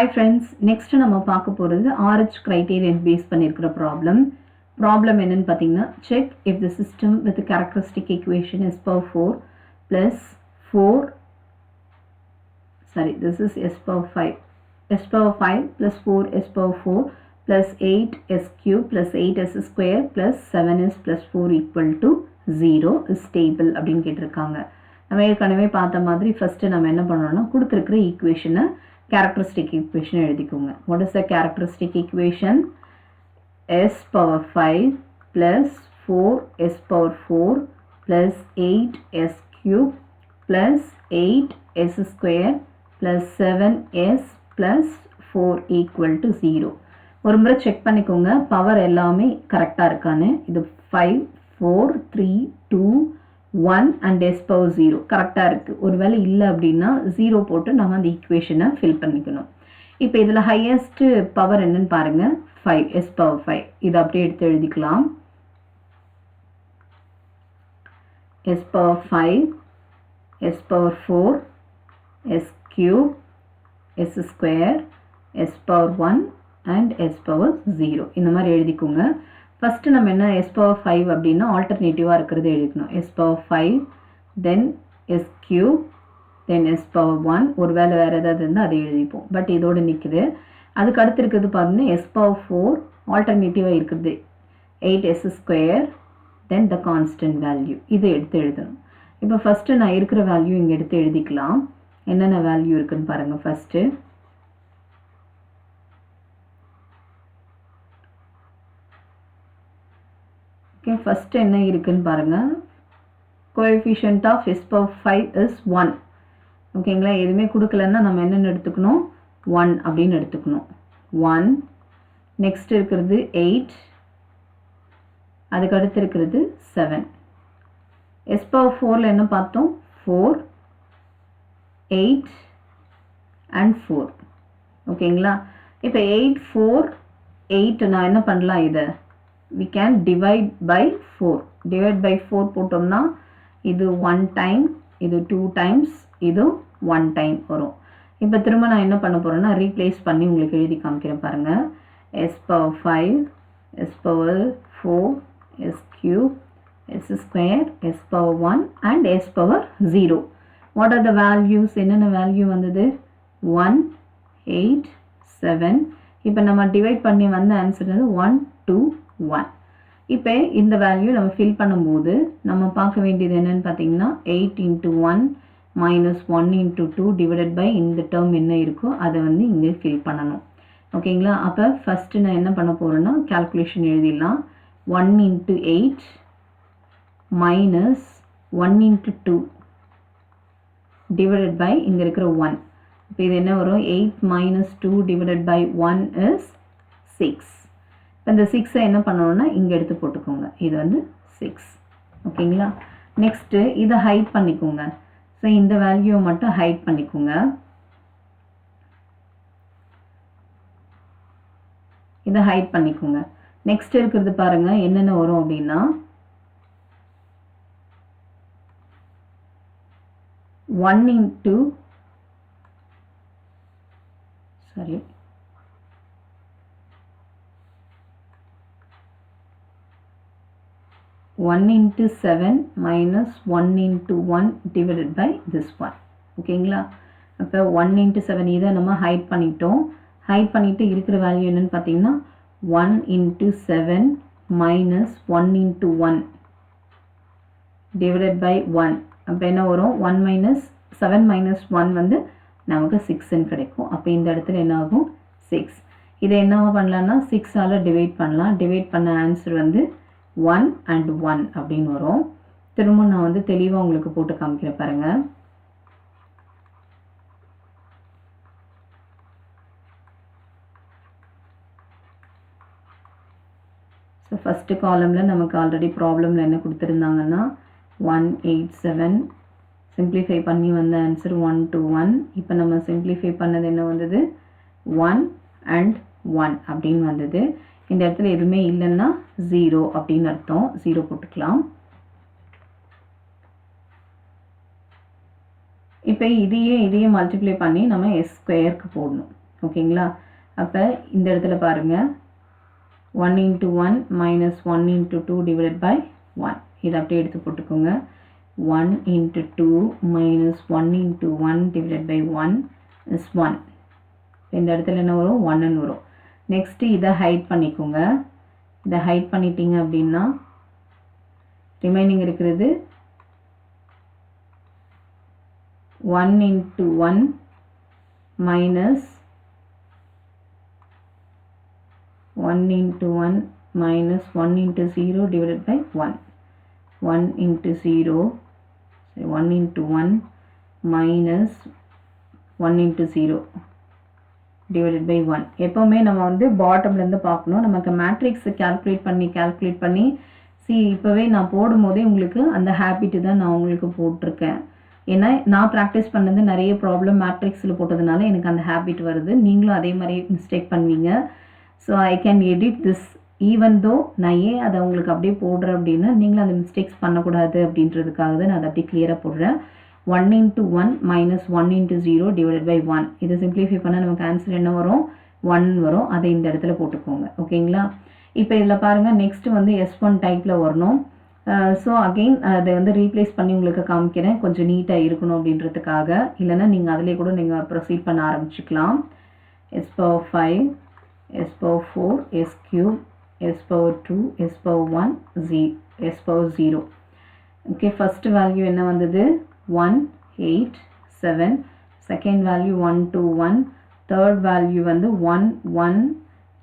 Hi friends, next நம்ம பார்க்க போகிறது RH criterion base பண்ணியிருக்கிற problem என்னன்னு பார்த்தீங்கன்னா check if the system with the characteristic equation s power 4 plus 4 sorry this is s power 5 plus 4 s power 4 plus 8 s cube plus 8 s square plus 7s plus 4 equal to 0 is stable அப்படின்னு கேட்டிருக்காங்க. நம்ம ஏற்கனவே பார்த்த மாதிரி first நம்ம என்ன பண்ணணும்னா கொடுத்திருக்கிற ஈக்குவேஷனை characteristic equation எழுதிக்கோங்க. What is the characteristic equation? S power 5 plus 4 s power 4 plus 8 s cube plus 8 s square plus 7 s plus 4 equal to 0. ஒரு முறை செக் பண்ணிக்கோங்க பவர் எல்லாமே கரெக்டாக இருக்கான்னு. இது 5 4 3 2 1 and s power 0 கரெக்டாக இருக்குது. ஒருவேளை இல்லை அப்படின்னா 0 போட்டு நம்ம அந்த ஈக்குவேஷனை ஃபில் பண்ணிக்கணும். இப்போ இதில் ஹையஸ்ட் பவர் என்னன்னு பாருங்கள் 5 s power 5. இதை அப்படியே எடுத்து எழுதிக்கலாம். s power 5 s power 4 s cube s square s power 1 and s power 0 இந்த மாதிரி எழுதிக்கோங்க. ஃபஸ்ட்டு நம்ம என்ன s power 5 அப்படின்னா ஆல்டர்னேட்டிவாக இருக்கிறது எழுதிக்கணும். s power 5 then s cube then s power 1 ஒரு வேளை வேறு ஏதாவது இருந்தால் அதை எழுதிப்போம். பட் இதோடு நிற்குது. அதுக்கு அடுத்து இருக்கிறது பார்த்தீங்கன்னா s power 4 ஆல்டர்னேட்டிவாக இருக்குது 8s square then the constant value இதை எடுத்து எழுதணும். இப்போ ஃபஸ்ட்டு நான் இருக்கிற வேல்யூ இங்கே எடுத்து எழுதிக்கலாம். என்னென்ன வேல்யூ இருக்குன்னு பாருங்கள். ஃபஸ்ட்டு ஃபர்ஸ்ட் என்ன இருக்குன்னு பாருங்க. Coefficient of s power 5 is 1. ஓகேங்களா, எதுவுமே கொடுக்கலன்னா நம்ம என்னென்னு எடுத்துக்கணும் 1 அப்படின்னு எடுத்துக்கணும். 1 நெக்ஸ்ட் இருக்கிறது 8 அதுக்கு அடுத்து இருக்கிறது 7. s power 4ல என்ன பார்த்தோம் 4 8 and 4. ஓகேங்களா, இப்போ 8 4 8 நான் என்ன பண்ணலாம் இதை we can divide by 4. divide by 4 போட்டோம்னா இது 1 time இது 2 times இது 1 time வரும். இப்போ திரும்ப நான் என்ன பண்ண போறேன்னா ரீப்ளேஸ் பண்ணி உங்களுக்கு எழுதி காமிக்கிறேன் பாருங்க. s power 5 s power 4 s cube s square s power 1 and s power 0. what are the values? என்னென்ன வேல்யூ வந்தது 1 8 7. இப்போ நம்ம டிவைட் பண்ணி வந்த ஆன்சர் வந்து 1 2 1. இப்போ இந்த வேல்யூ நம்ம ஃபில் பண்ணும்போது நம்ம பார்க்க வேண்டியது என்னன்னு பார்த்தீங்கன்னா 8 into 1 minus 1 into 2 divided by இந்த டேர்ம் என்ன இருக்கோ அதை வந்து இங்கே ஃபில் பண்ணணும். ஓகேங்களா, அப்போ ஃபஸ்ட்டு நான் என்ன பண்ண போகிறேன்னா கால்குலேஷன் எழுதிடலாம். 1 into 8 minus 1 into 2 divided by இங்கே இருக்கிற 1. இப்போ இது என்ன வரும் 8 minus 2 divided by 1 is 6. இந்த 6 என்ன பண்ணணும்னா இங்கே எடுத்து போட்டுக்கோங்க. இது வந்து 6. ஓகேங்களா, நெக்ஸ்ட்டு இதை ஹைட் பண்ணிக்கோங்க. ஸோ இந்த வேல்யூவை மட்டும் ஹைட் பண்ணிக்கோங்க. இதை ஹைட் பண்ணிக்கோங்க. நெக்ஸ்ட் இருக்கிறது பாருங்க என்னென்ன வரும் அப்படின்னா 1 into 1 into 7 minus 1 into 1 divided by this one. ஓகேங்களா, அப்போ 1 into 7 இதை நம்ம ஹைட் பண்ணிட்டோம். ஹைட் பண்ணிட்டு இருக்கிற வேல்யூ என்னன்னு பார்த்தீங்கன்னா 1 into 7 minus 1 into 1 divided by 1. அப்போ என்ன வரும் 1 minus 7 minus 1 வந்து நமக்கு 6ன்னு கிடைக்கும். அப்போ இந்த இடத்துல என்ன ஆகும் 6. இதை என்னவா பண்ணலாம்னா 6ஆல் டிவைட் பண்ணலாம். டிவைட் பண்ண ஆன்சர் வந்து 1 and 1 அப்படின்னு வரும். திரும்ப நான் வந்து தெளிவாக உங்களுக்கு போட்டு காமிக்கிறேன் பாருங்க. ஸோ ஃபஸ்ட்டு காலமில் நமக்கு ஆல்ரெடி ப்ராப்ளமில் என்ன கொடுத்துருந்தாங்கன்னா 1 8 7 சிம்பிளிஃபை பண்ணி வந்த ஆன்சர் 1 2 1. இப்போ நம்ம சிம்பிளிஃபை பண்ணது என்ன வந்தது 1 and 1 அப்படின்னு வந்தது. இந்த இடத்துல எதுவுமே இல்லைன்னா 0 அப்படின்னு அர்த்தம். 0 போட்டுக்கலாம். இப்போ இதையே மல்டிப்ளை பண்ணி நம்ம s ஸ்கொயருக்கு போடணும். ஓகேங்களா? அப்போ இந்த இடத்துல பாருங்கள் 1 into 1 minus 1 into 2 divided by 1. இதை அப்படியே எடுத்து போட்டுக்கோங்க. 1 into 2 minus 1 into 1 divided by 1 is 1. இந்த இடத்துல என்ன வரும்? 1 வரும். நெக்ஸ்ட் இதை ஹைட் பண்ணிக்கோங்க. இதை ஹைட் பண்ணிட்டீங்க அப்படின்னா ரிமைனிங் இருக்கிறது 1 into 1 minus 1 into 1 minus 1 into 0 divided by 1. 1 into 0, so 1 into 1 minus 1 into 0 divided by 1. எப்போவுமே நம்ம வந்து பாட்டம்லேருந்து பார்க்கணும். நமக்கு மேட்ரிக்ஸ் கால்குலேட் பண்ணி இப்போவே நான் போடும் போதே உங்களுக்கு அந்த ஹேபிட்டு தான் நான் உங்களுக்கு போட்டிருக்கேன். ஏன்னா நான் ப்ராக்டிஸ் பண்ணது நிறைய ப்ராப்ளம் மேட்ரிக்ஸில் போட்டதுனால எனக்கு அந்த ஹேபிட் வருது. நீங்களும் அதே மாதிரி மிஸ்டேக் பண்ணுவீங்க. So I can edit this even though நான் ஏன் அதை உங்களுக்கு அப்படியே போடுறேன் அப்படின்னா நீங்களும் அந்த மிஸ்டேக்ஸ் பண்ணக்கூடாது அப்படின்றதுக்காக தான் நான் அதை அப்படியே கிளியராக போடுறேன். 1 into 1 minus 1 into 0 divided by 1. இதை சிம்பிளிஃபை பண்ணால் நமக்கு ஆன்சர் என்ன வரும்? 1 வரும். அதை இந்த இடத்துல போட்டுக்கோங்க. ஓகேங்களா? இப்போ இதில் பாருங்கள் நெக்ஸ்ட் வந்து S1 டைப்பில் வரணும். ஸோ அகெயின் அதை வந்து ரீப்ளேஸ் பண்ணி உங்களுக்கு காமிக்கிறேன் கொஞ்சம் நீட்டாக இருக்கணும் அப்படின்றதுக்காக. இல்லைன்னா நீங்கள் அதிலே கூட நீங்கள் ப்ரொசீட் பண்ண ஆரம்பிச்சுக்கலாம். S power 5, S power 4, S cube, S power 2, S power 1, S power 0. Okay, first value என்ன வந்தது? 1, 8, 7. Second value 1, 2, 1. தேர்ட் வேல்யூ வந்து 1, 1.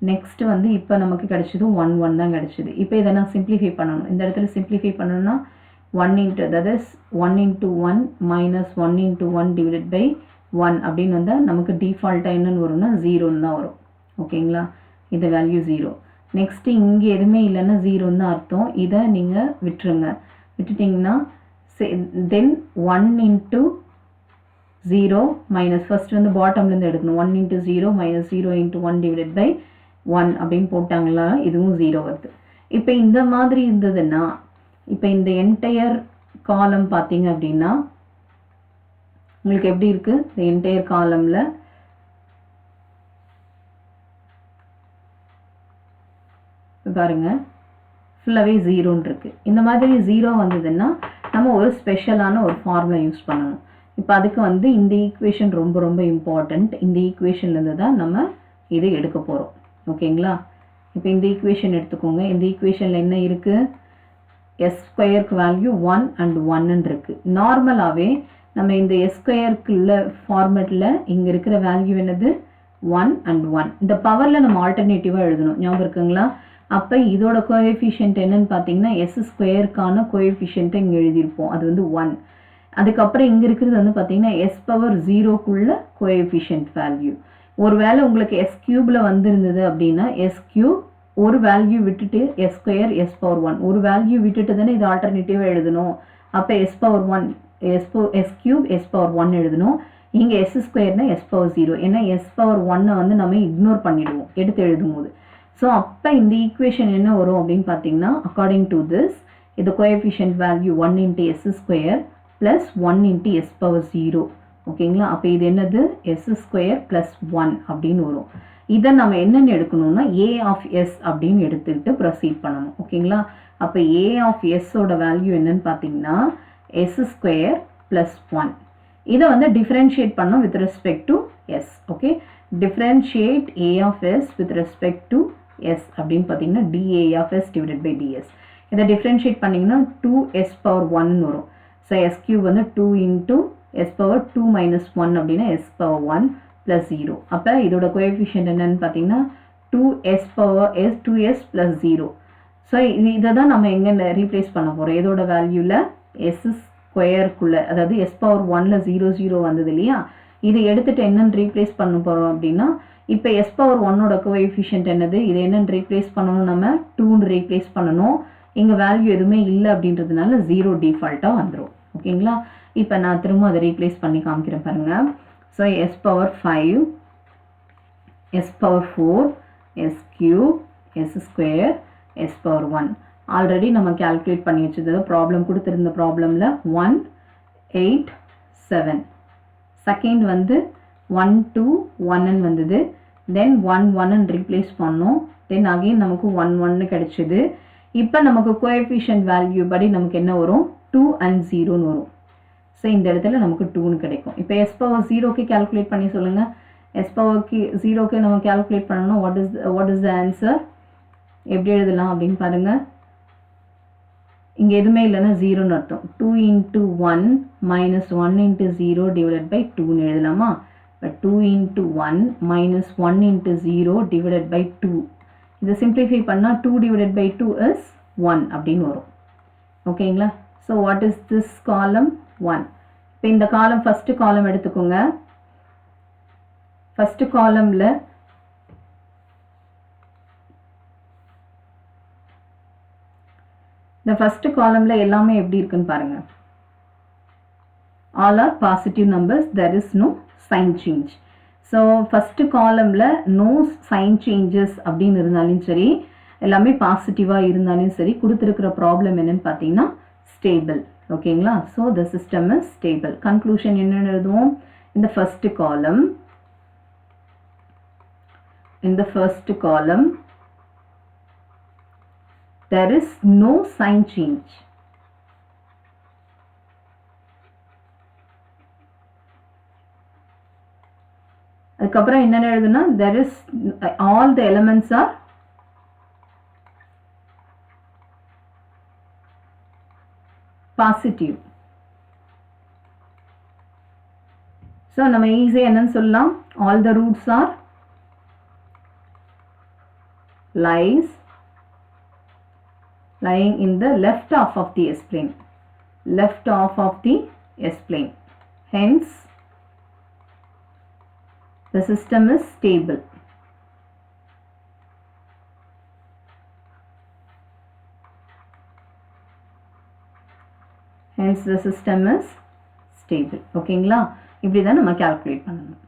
நெக்ஸ்ட் வந்து இப்போ நமக்கு கிடைச்சது 1, 1 தான் கிடைச்சிது. இப்போ இதை நான் சிம்பிளிஃபை பண்ணணும். இந்த இடத்துல சிம்பிளிஃபை பண்ணணும்னா 1 into that is 1 into 1 minus 1 into 1 divided by 1 அப்படின்னு வந்தால் நமக்கு டிஃபால்ட்டாக என்னன்னு வரும்னா 0ன்னு தான் வரும். ஓகேங்களா? இது வேல்யூ 0. நெக்ஸ்ட்டு இங்கே எதுவுமே இல்லைன்னா 0ன்னு தான் அர்த்தம். இதை நீங்கள் விட்டுட்டிங்கன்னா தென் 1 into 0 மைனஸ் ஃபர்ஸ்ட் வந்து பாட்டம்லேருந்து எடுக்கணும். 1 into 0 minus 0 into 1 divided by 1 அப்படின்னு போட்டாங்களா இதுவும் 0 வருது. இப்போ இந்த மாதிரி இருந்ததுன்னா இப்போ இந்த என்டையர் காலம் பார்த்தீங்க அப்படின்னா உங்களுக்கு எப்படி இருக்குது? இந்த என்டையர் காலமில் பாருங்க ஃபுல்லாகவே 0ன்னு இருக்குது. இந்த மாதிரி 0 வந்ததுன்னா நம்ம ஒரு ஸ்பெஷலான ஒரு ஃபார்முலா யூஸ் பண்ணணும். இப்போ அதுக்கு வந்து இந்த ஈக்குவேஷன் ரொம்ப ரொம்ப இம்பார்ட்டண்ட். இந்த ஈக்குவேஷன்லேருந்து தான் நம்ம இதை எடுக்க போகிறோம். ஓகேங்களா? இப்போ இந்த ஈக்குவேஷன் எடுத்துக்கோங்க. இந்த ஈக்குவேஷனில் என்ன இருக்குது? எஸ் ஸ்கொயருக்கு வேல்யூ 1 and 1ன்னு இருக்குது. நார்மலாகவே நம்ம இந்த எஸ் ஸ்கொயருக்குள்ள ஃபார்மேட்டில் இங்கே இருக்கிற வேல்யூ என்னது? 1 and 1. இந்த பவரில் நம்ம ஆல்டர்னேட்டிவாக எழுதணும். ஞாபகம் இருக்குங்களா? அப்போ இதோட கோஎஃபிஷியன்ட் என்னன்னு பார்த்தீங்கன்னா எஸ் ஸ்கொயருக்கான கோஎஃபிஷியன்ட்டை இங்கே எழுதியிருப்போம். அது வந்து 1. அதுக்கப்புறம் இங்கே இருக்கிறது வந்து பார்த்தீங்கன்னா எஸ் பவர் 0க்குள்ள கோஎஃபிஷியன்ட் வேல்யூ. ஒரு வேளை உங்களுக்கு எஸ் கியூபில் வந்திருந்தது அப்படின்னா எஸ் கியூப் ஒரு வேல்யூ விட்டுட்டு எஸ் ஸ்கொயர் எஸ் பவர் 1 ஒரு வேல்யூ விட்டுட்டு தானே இது ஆல்டர்னேட்டிவாக எழுதணும். அப்போ S power 1 S cube S power 1 எழுதணும். இங்கே எஸ் ஸ்கொயர்னா எஸ் பவர் 0. ஏன்னா எஸ் பவர் 1 வந்து நம்ம இக்னோர் பண்ணிடுவோம் எடுத்து எழுதும் போது. ஸோ அப்போ இந்த ஈக்குவேஷன் என்ன வரும் அப்படின்னு பார்த்தீங்கன்னா அக்கார்டிங் டு திஸ் இது coefficient value 1 into S square plus 1 into S power 0. ஓகேங்களா? அப்போ இது என்னது? எஸ் ஸ்கொயர் ப்ளஸ் 1 அப்படின்னு வரும். இதை நம்ம என்னென்னு எடுக்கணும்னா ஏ ஆஃப் எஸ் அப்படின்னு எடுத்துக்கிட்டு ப்ரொசீட் பண்ணணும். ஓகேங்களா? அப்போ ஏ ஆஃப் எஸ்ஸோட வேல்யூ என்னன்னு பார்த்தீங்கன்னா எஸ் ஸ்கொயர் ப்ளஸ் 1. இதை வந்து டிஃப்ரென்ஷியேட் பண்ணோம் with respect to S. Okay, differentiate A of S with respect to S அப்படின்னு பார்த்தீங்கன்னா DA of S divided by DS. இதை டிஃப்ரென்ஷியேட் பண்ணிங்கன்னா 2s பவர் 1 வரும். ஸோ எஸ் கியூப் வந்து 2 into s பவர் 2 minus 1 அப்படின்னா s பவர் 1 ப்ளஸ் 0. அப்போ இதோட coefficient என்னன்னு பார்த்தீங்கன்னா 2s power 2s plus 0. So இதை தான் நம்ம எங்கே ரீப்ளேஸ் பண்ண போகிறோம்? இதோட வேல்யூவில் எஸ் ஸ்கொயருக்குள்ளே அதாவது எஸ் பவர் 1ல் 0 வந்தது இல்லையா? இதை எடுத்துகிட்டு என்னென்னு ரீப்ளேஸ் பண்ண போகிறோம் அப்படின்னா இப்போ எஸ் பவர் 1ஓட கோஎஃபிஷியன்ட் என்னது? இது என்னென்னு ரீப்ளேஸ் பண்ணணும்? நம்ம 2ன்னு ரீப்ளேஸ் பண்ணணும். இங்கே வேல்யூ எதுவுமே இல்லை அப்படின்றதுனால 0 டிஃபால்ட்டாக வந்துடும். ஓகேங்களா? இப்போ நான் திரும்ப அதை ரீப்ளேஸ் பண்ணி காமிக்கிறேன் பாருங்கள். So S power 5 S power 4 S cube S square S power 1 already நம்ம கால்குலேட் பண்ணி வச்சது. ப்ராப்ளம் கொடுத்துருந்த ப்ராப்ளமில் 1, 8, 7. செகண்ட் வந்து 1 2 1 வந்தது. then 1 1 replace பண்ணோம். then again நமக்கு 1 1 கிடைச்சது. இப்போ நமக்கு coefficient value படி நமக்கு என்ன வரும் 2 and 0 வரும். ஸோ இந்த இடத்துல நமக்கு 2 கிடைக்கும். இப்போ s power 0க்கு calculate பண்ணி சொல்லுங்க. s power 0க்கு நம்ம calculate பண்ணணும். what is the answer? எப்படி எழுதலாம் அப்படின்னு பாருங்க. இங்க எதுமே இல்லைன்னா 0 அர்த்தம். 2 into 1 minus 1 into 0 divided by 2 எழுதலாமா? but 2 into 1 minus 1 into 0 divided by 2. இதை simplify பண்ணா 2 divided by 2 is 1 அப்படின்னு வரும். ஓகேங்களா? so what is this column? 1. இப்போ இந்த column first column எடுத்துக்கோங்க. first columnல the first columnல எல்லாமே எப்படி இருக்குன்னு பாருங்க. all are positive numbers, there is no sign change. so first columnல no sign changes அப்படின்னு இருந்தாலும் சரி, எல்லாமே பாசிட்டிவா இருந்தாலும் சரி, கொடுத்திருக்கிற ப்ராப்ளம் என்னன்னு பார்த்தீங்கன்னா stable. ஓகேங்களா? so the system is stable. conclusion என்னன்னு எழுதுவோம்? in the first column there is no sign change. அதுக்கப்புறம் என்ன எழுதுனா there is all the elements are positive. so நம்ம ஈஸியா என்னன்னு சொல்லலாம்? all the roots are lying in the left half of the S-plane. Left half of the S-plane. Hence, the system is stable. Hence, the system is stable. ஓகேங்களா? இப்படி தான் நம்ம calculate பண்ணணும்.